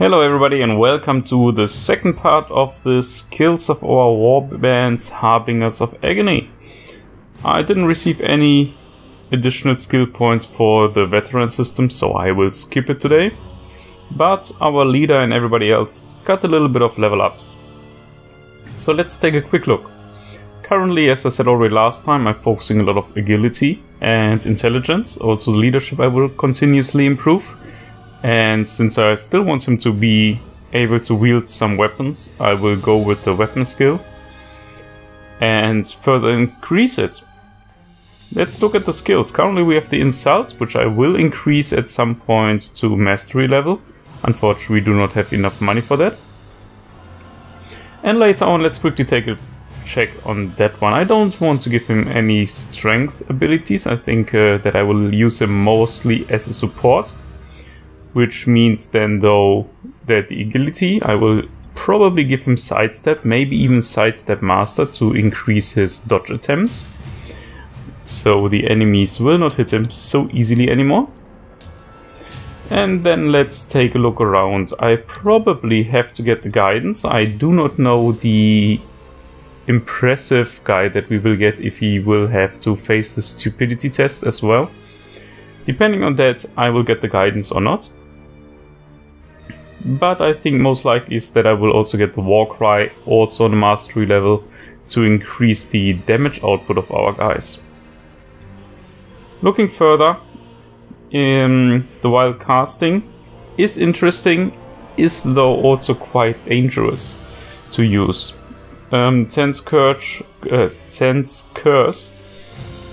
Hello everybody and welcome to the second part of the skills of our warbands Harbingers of Agony. I didn't receive any additional skill points for the veteran system, so I will skip it today. But our leader and everybody else got a little bit of level ups. So let's take a quick look. Currently, as I said already last time, I'm focusing a lot of agility and intelligence. Also leadership I will continuously improve. And since I still want him to be able to wield some weapons, I will go with the weapon skill and further increase it. Let's look at the skills. Currently we have the insult, which I will increase at some point to mastery level. Unfortunately, we do not have enough money for that. And later on, let's quickly take a check on that one. I don't want to give him any strength abilities. I think that I will use him mostly as a support. Which means then though that the agility, I will probably give him sidestep, maybe even sidestep master to increase his dodge attempts. So the enemies will not hit him so easily anymore. And then let's take a look around. I probably have to get the guidance. I do not know the impressive guy that we will get if he will have to face the stupidity test as well. Depending on that, I will get the guidance or not. But I think most likely is that I will also get the war cry also on the mastery level to increase the damage output of our guys. Looking further, the wild casting is interesting, is though also quite dangerous to use. Sense Curse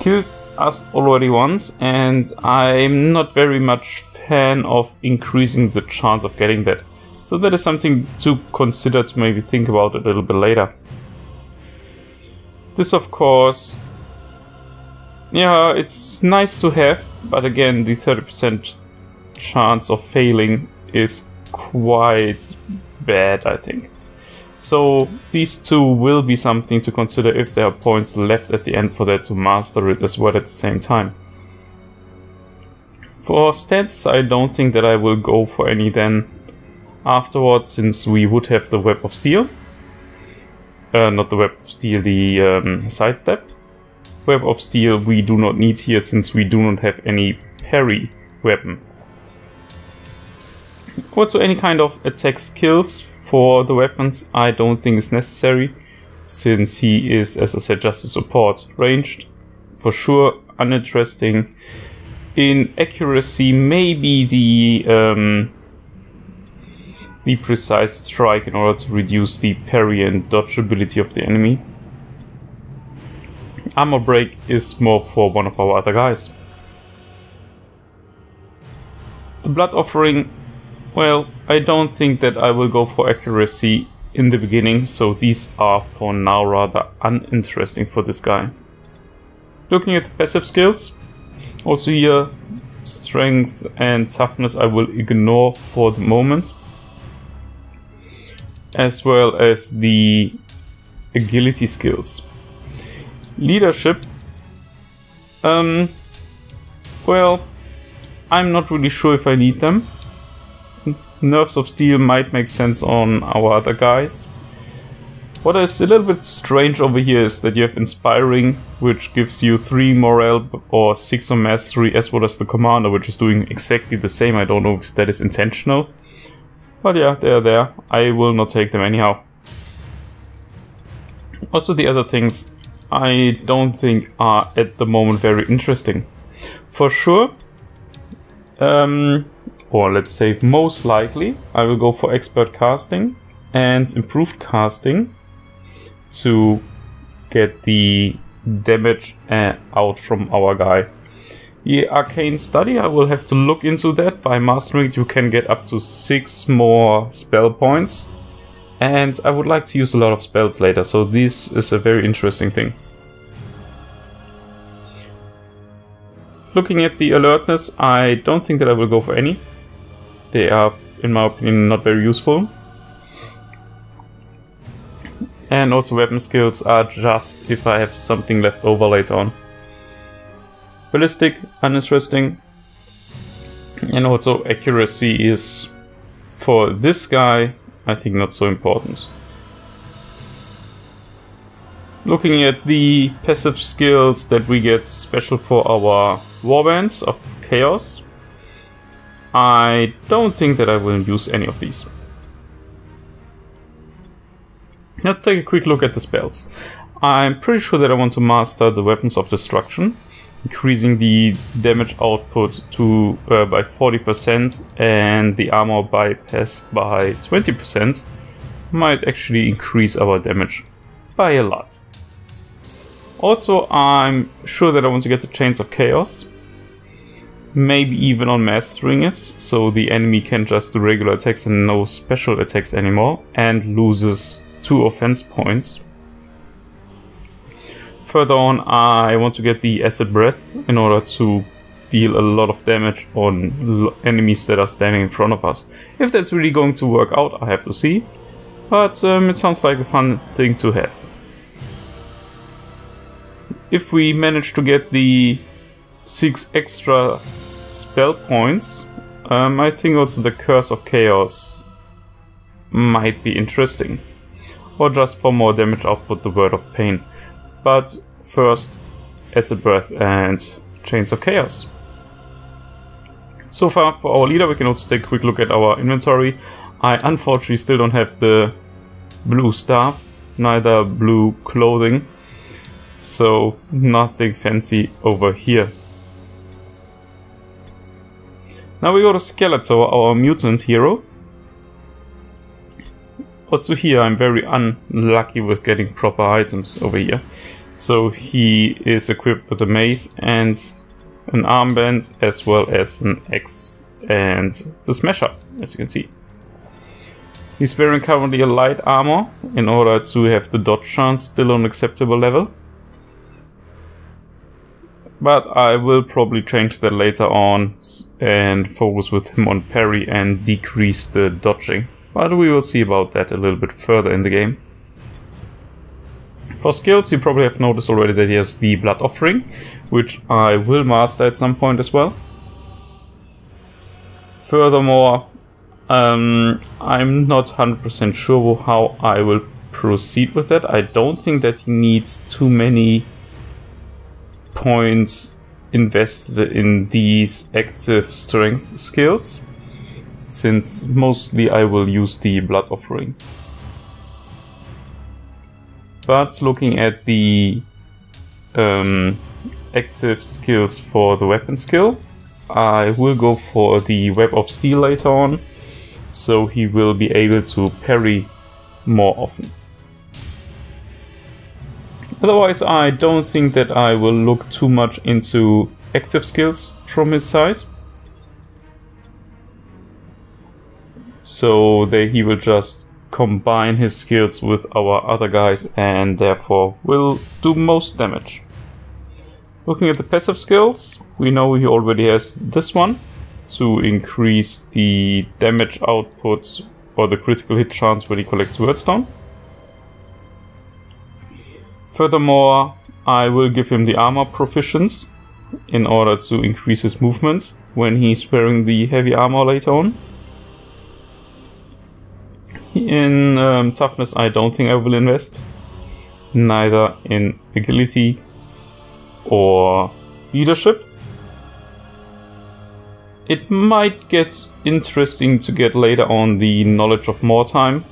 killed us already once, and I'm not very much fan of increasing the chance of getting that. So that is something to consider, to maybe think about a little bit later. This of course, yeah, it's nice to have, but again the 30% chance of failing is quite bad, I think. So these two will be something to consider if there are points left at the end for that to master it as well at the same time. For stances, I don't think that I will go for any then afterwards, since we would have the Web of Steel. Not the Web of Steel, the sidestep. Web of Steel we do not need here, since we do not have any parry weapon. Also, any kind of attack skills for the weapons I don't think is necessary, since he is, as I said, just a support. Ranged, for sure, uninteresting. In accuracy, maybe the precise strike in order to reduce the parry and dodge ability of the enemy. Armor break is more for one of our other guys. The blood offering, well, I don't think that I will go for accuracy in the beginning, so these are for now rather uninteresting for this guy. Looking at the passive skills, also here, strength and toughness I will ignore for the moment. As well as the agility skills. Leadership, well, I'm not really sure if I need them. Nerves of Steel might make sense on our other guys. What is a little bit strange over here is that you have Inspiring, which gives you 3 morale or 6 on mastery, as well as the commander, which is doing exactly the same. I don't know if that is intentional. But yeah, they're there. I will not take them anyhow. Also, the other things I don't think are at the moment very interesting. For sure, or let's say most likely, I will go for expert casting and improved casting to get the damage out from our guy. The arcane study, I will have to look into that. By mastering it you can get up to 6 more spell points, and I would like to use a lot of spells later, so this is a very interesting thing. Looking at the alertness, I don't think that I will go for any. They are, in my opinion, not very useful. And also weapon skills are just if I have something left over later on. Ballistic, uninteresting. And also accuracy is For this guy, I think not so important. Looking at the passive skills that we get special for our warbands of chaos, I don't think that I will use any of these. Let's take a quick look at the spells. I'm pretty sure that I want to master the Weapons of Destruction, increasing the damage output to by 40% and the armor bypass by 20% might actually increase our damage by a lot. Also, I'm sure that I want to get the Chains of Chaos, maybe even on mastering it, so the enemy can just do regular attacks and no special attacks anymore, and loses 2 offense points. Further on, I want to get the Acid Breath in order to deal a lot of damage on enemies that are standing in front of us. If that's really going to work out, I have to see, but it sounds like a fun thing to have. If we manage to get the 6 extra spell points, I think also the Curse of Chaos might be interesting. Or just for more damage output, the Word of Pain. But first, Acid Breath and Chains of Chaos. So far for our leader, we can also take a quick look at our inventory. I unfortunately still don't have the blue staff, neither blue clothing. So nothing fancy over here. Now we go to Skeletor, our mutant hero. Also here I'm very unlucky with getting proper items over here. So he is equipped with a mace and an armband as well as an axe and the smasher, as you can see. He's wearing currently a light armor in order to have the dodge chance still on acceptable level. But I will probably change that later on and focus with him on parry and decrease the dodging. But we will see about that a little bit further in the game. For skills, you probably have noticed already that he has the Blood Offering, which I will master at some point as well. Furthermore, I'm not 100% sure how I will proceed with that. I don't think that he needs too many points invested in these active strength skills, since mostly I will use the Blood Offering. But looking at the active skills for the weapon skill, I will go for the Web of Steel later on, so he will be able to parry more often. Otherwise, I don't think that I will look too much into active skills from his side. So that he will just combine his skills with our other guys and therefore will do most damage. Looking at the passive skills, we know he already has this one to increase the damage output or the critical hit chance when he collects Wordstone. Furthermore, I will give him the armor proficient in order to increase his movement when he's wearing the heavy armor later on. In toughness, I don't think I will invest, neither in agility or leadership. It might get interesting to get later on the knowledge of Mordheim,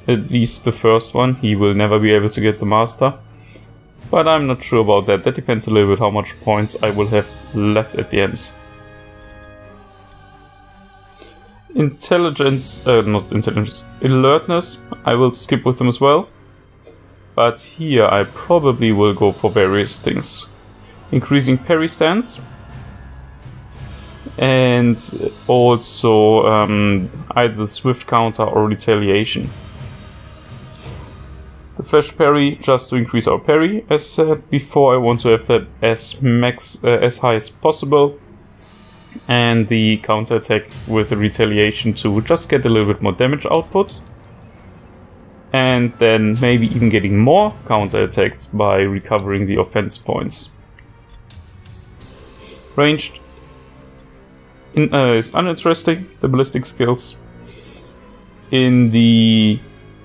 at least the first one. He will never be able to get the master, but I'm not sure about that. That depends a little bit how much points I will have left at the end. Alertness, I will skip with them as well. But here I probably will go for various things. Increasing parry stance. And also either swift counter or retaliation. The flash parry just to increase our parry. As said before, I want to have that as high as possible. And the counter attack with the retaliation to just get a little bit more damage output. And then maybe even getting more counter attacks by recovering the offense points. Ranged is uninteresting, the ballistic skills. In the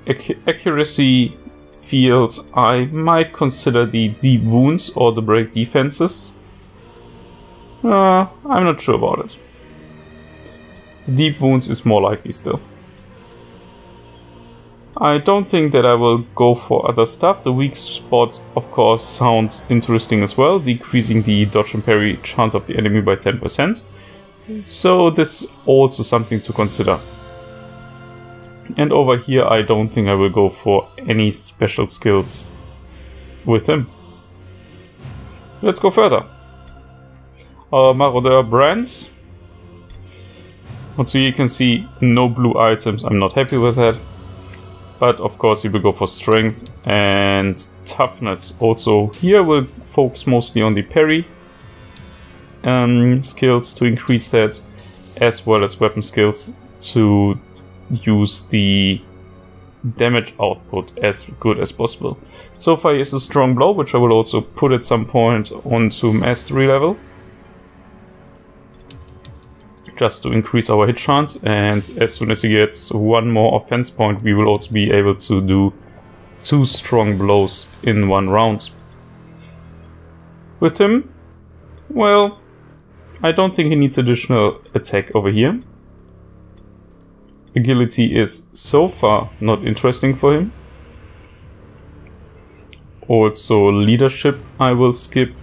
accuracy field, I might consider the deep wounds or the break defenses. I'm not sure about it. The deep wounds is more likely still. I don't think that I will go for other stuff. The weak spot, of course, sounds interesting as well, decreasing the dodge and parry chance of the enemy by 10%. So this is also something to consider. And over here, I don't think I will go for any special skills with him. Let's go further. Our Marauder brand. Also, you can see no blue items. I'm not happy with that. But of course, you will go for strength and toughness. Also, here we'll focus mostly on the parry skills to increase that, as well as weapon skills to use the damage output as good as possible. So far, is a strong blow, which I will also put at some point onto mastery level, just to increase our hit chance. And as soon as he gets one more offense point, we will also be able to do 2 strong blows in one round. With him, well, I don't think he needs additional attack over here. Agility is so far not interesting for him. Also leadership I will skip,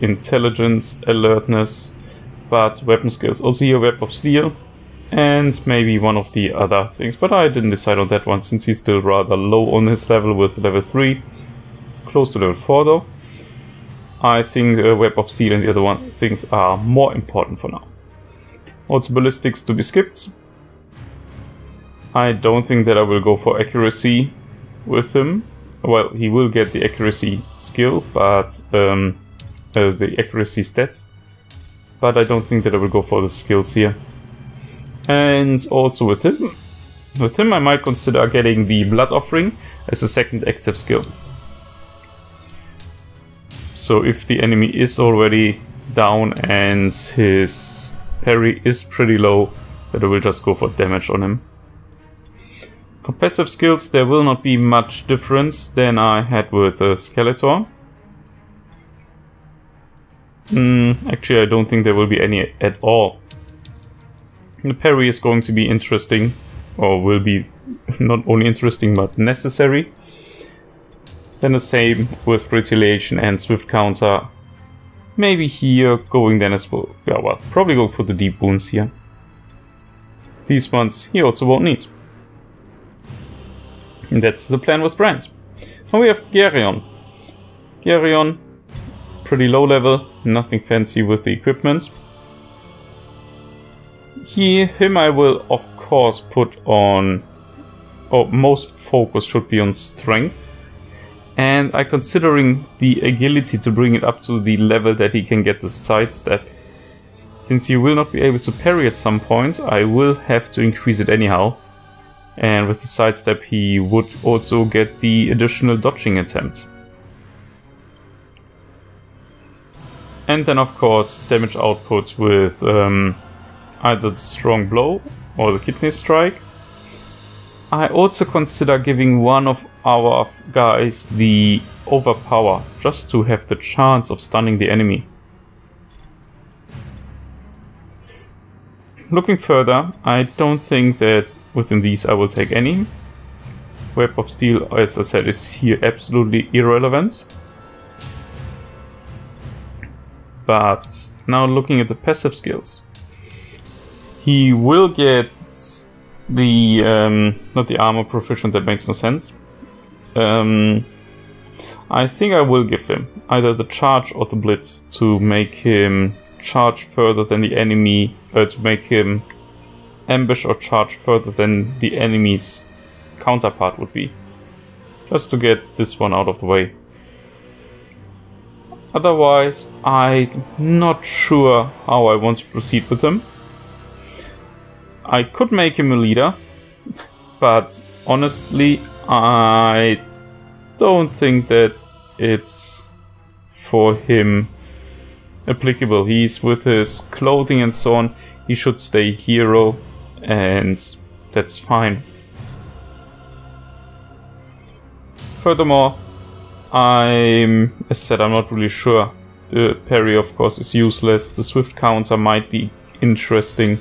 intelligence, alertness, but weapon skills. Also here Web of Steel and maybe one of the other things, but I didn't decide on that one since he's still rather low on his level with level 3, close to level 4 though. I think Web of Steel and the other things are more important for now. Also ballistics to be skipped. I don't think that I will go for accuracy with him. Well, he will get the accuracy skill, but the accuracy stats. But I don't think that I will go for the skills here. And also with him I might consider getting the Blood Offering as a second active skill. So if the enemy is already down and his parry is pretty low, then I will just go for damage on him. For passive skills, there will not be much difference than I had with Skeletor. Actually, I don't think there will be any at all. The parry is going to be interesting, or will be not only interesting but necessary. Then the same with retaliation and swift counter. Maybe here going then as well. Yeah, well, probably go for the deep wounds here. These ones he also won't need. And that's the plan with Brand. Now we have Geryon. Geryon, pretty low level, nothing fancy with the equipment. Him I will of course put on, or most focus should be on strength. And I'm considering the agility to bring it up to the level that he can get the sidestep. Since you will not be able to parry at some point, I will have to increase it anyhow. And with the sidestep he would also get the additional dodging attempt. And then of course damage output with either the strong blow or the kidney strike. I also consider giving one of our guys the overpower, just to have the chance of stunning the enemy. Looking further, I don't think that within these I will take any. Web of Steel, as I said, is here absolutely irrelevant. But now looking at the passive skills. He will get the, not the armor proficient, that makes no sense. I think I will give him either the charge or the blitz to make him charge further than the enemy, to make him ambush or charge further than the enemy's counterpart would be. Just to get this one out of the way. Otherwise, I'm not sure how I want to proceed with him. I could make him a leader, but honestly, I don't think that it's for him applicable. He's with his clothing and so on, he should stay hero, and that's fine. Furthermore, as I said, I'm not really sure. The parry, of course, is useless. The swift counter might be interesting.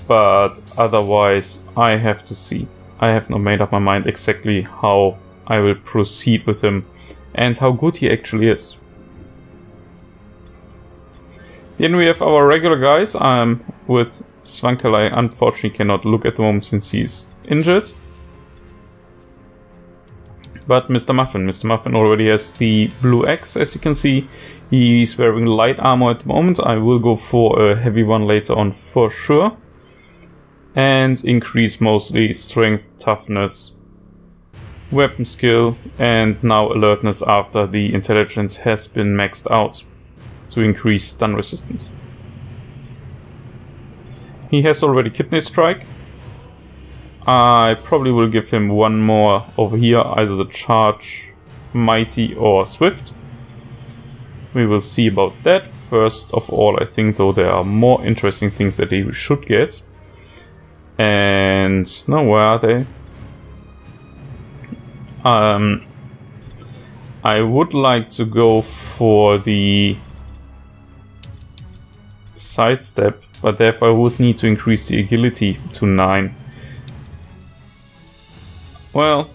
But otherwise, I have to see. I have not made up my mind exactly how I will proceed with him and how good he actually is. Then we have our regular guys. With Svankel, I unfortunately cannot look at the moment since he's injured. But Mr. Muffin already has the blue axe, as you can see. He's wearing light armor at the moment. I will go for a heavy one later on for sure. And increase mostly strength, toughness, weapon skill, and now alertness after the intelligence has been maxed out to increase stun resistance. He has already Kidney Strike. I probably will give him one more over here, either the Charge, Mighty or Swift. We will see about that. First of all, I think though there are more interesting things that he should get. And no, where are they? I would like to go for the sidestep, but therefore I would need to increase the agility to 9. Well,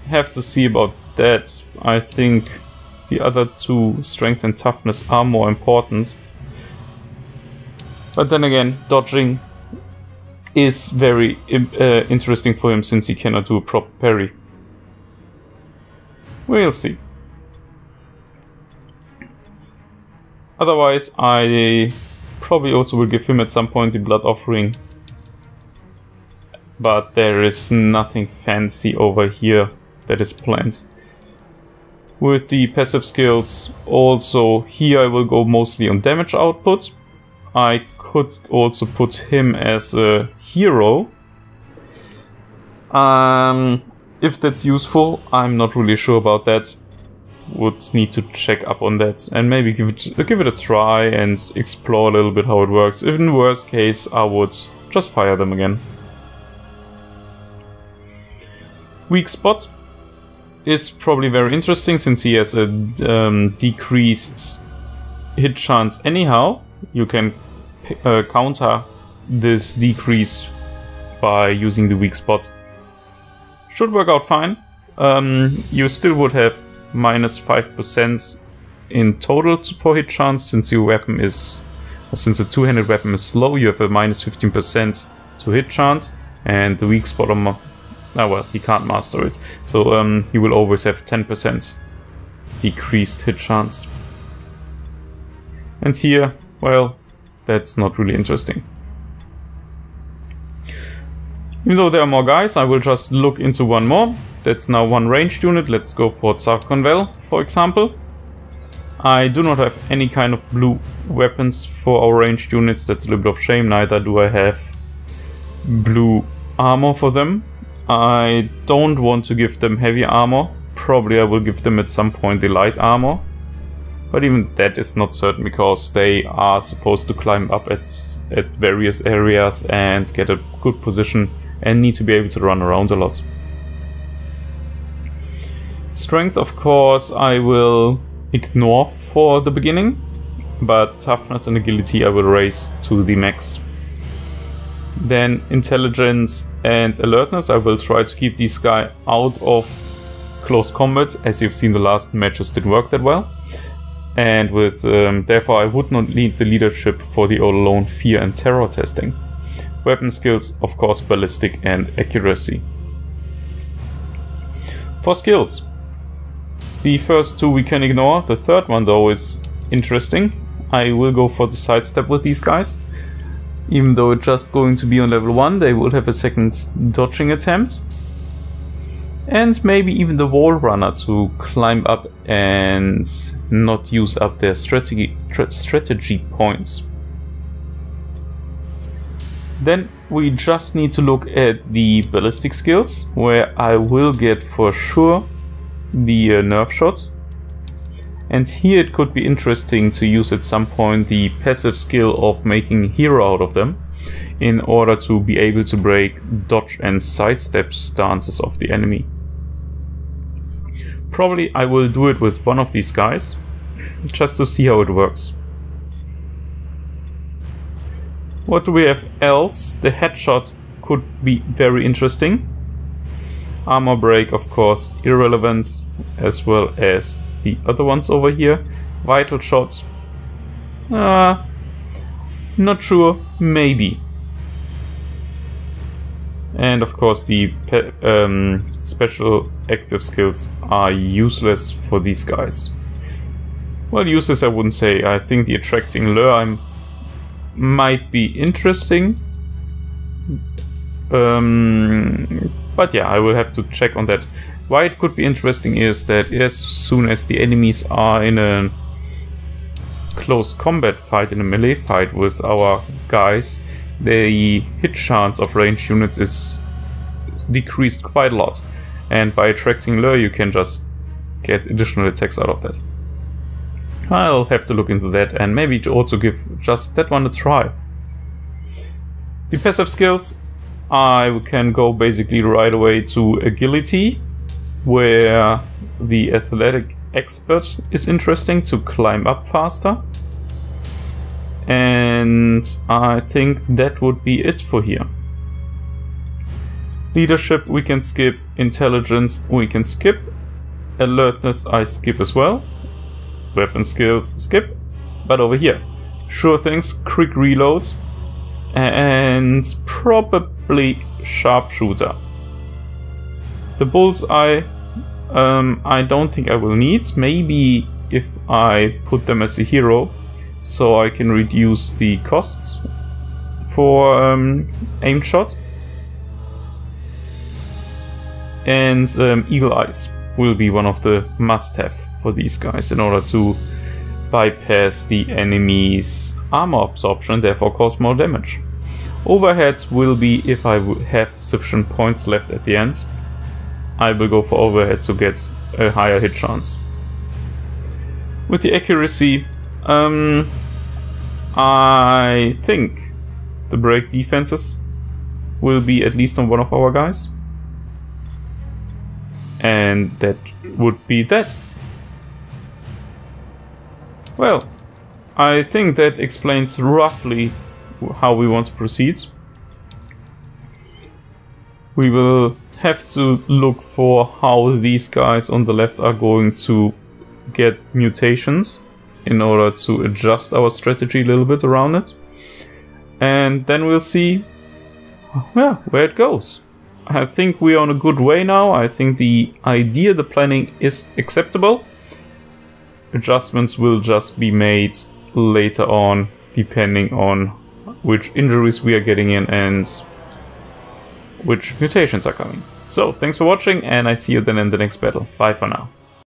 have to see about that. I think the other two, strength and toughness, are more important. But then again, dodging is very interesting for him since he cannot do a proper parry. We'll see. Otherwise, I probably also will give him at some point the Blood Offering. But there is nothing fancy over here that is planned. With the passive skills, also here I will go mostly on damage output. I could also put him as a hero. If that's useful, I'm not really sure about that. Would need to check up on that and maybe give it a try and explore a little bit how it works. If in the worst case, I would just fire them again. Weak Spot is probably very interesting since he has a decreased hit chance anyhow. You can counter this decrease by using the Weak Spot. Should work out fine. You still would have minus 5% in total for hit chance since your weapon is, since a two-handed weapon is slow, you have a minus 15% to hit chance, and the Weak Spot on well, he can't master it, so he will always have 10% decreased hit chance. And here, well, that's not really interesting. Even though there are more guys, I will just look into one more. That's now one ranged unit. Let's go for Zarkonvel, for example. I do not have any kind of blue weapons for our ranged units. That's a little bit of shame. Neither do I have blue armor for them. I don't want to give them heavy armor. Probably I will give them at some point the light armor. But even that is not certain because they are supposed to climb up at various areas and get a good position and need to be able to run around a lot. Strength, of course, I will ignore for the beginning, but toughness and agility I will raise to the max. Then intelligence and alertness, I will try to keep this guy out of close combat. As you've seen, the last matches didn't work that well. And with therefore I would not need the leadership for the all alone fear and terror testing. Weapon skills, of course, ballistic and accuracy. For skills, the first two we can ignore. The third one though is interesting. I will go for the sidestep with these guys. Even though it's just going to be on level 1, they will have a second dodging attempt. And maybe even the wall runner to climb up and not use up their strategy points. Then we just need to look at the ballistic skills, where I will get for sure the nerve shot. And here it could be interesting to use at some point the passive skill of making hero out of them, in order to be able to break dodge and sidestep stances of the enemy. Probably I will do it with one of these guys, just to see how it works. What do we have else? The headshot could be very interesting. Armor break, of course, irrelevant, as well as the other ones over here. Vital shot. Not sure, maybe. And of course the special active skills are useless for these guys. Well, useless I wouldn't say. I think the attracting lure might be interesting. But yeah, I will have to check on that. Why it could be interesting is that as soon as the enemies are in a close combat fight, in a melee fight with our guys, the hit chance of ranged units is decreased quite a lot. And by attracting lure you can just get additional attacks out of that. I'll have to look into that and maybe to also give just that one a try. The passive skills, I can go basically right away to agility, where the athletic expert is interesting to climb up faster. And I think that would be it for here. Leadership we can skip, intelligence we can skip, alertness I skip as well, weapon skills skip, but over here, sure things, quick reload, and probably sharpshooter. The bullseye I don't think I will need, maybe if I put them as a hero, so I can reduce the costs for aim shot. And Eagle Eyes will be one of the must-have for these guys in order to bypass the enemy's armor absorption, therefore cause more damage. Overheads will be if I have sufficient points left at the end. I will go for overhead to get a higher hit chance. With the accuracy, I think the break defenses will be at least on one of our guys. And that would be that. Well, I think that explains roughly how we want to proceed. We will have to look for how these guys on the left are going to get mutations in order to adjust our strategy a little bit around it. And then we'll see where it goes. I think we're on a good way now. I think the idea, the planning is acceptable. Adjustments will just be made later on, depending on which injuries we are getting in and which mutations are coming. So, thanks for watching, and I see you then in the next battle. Bye for now.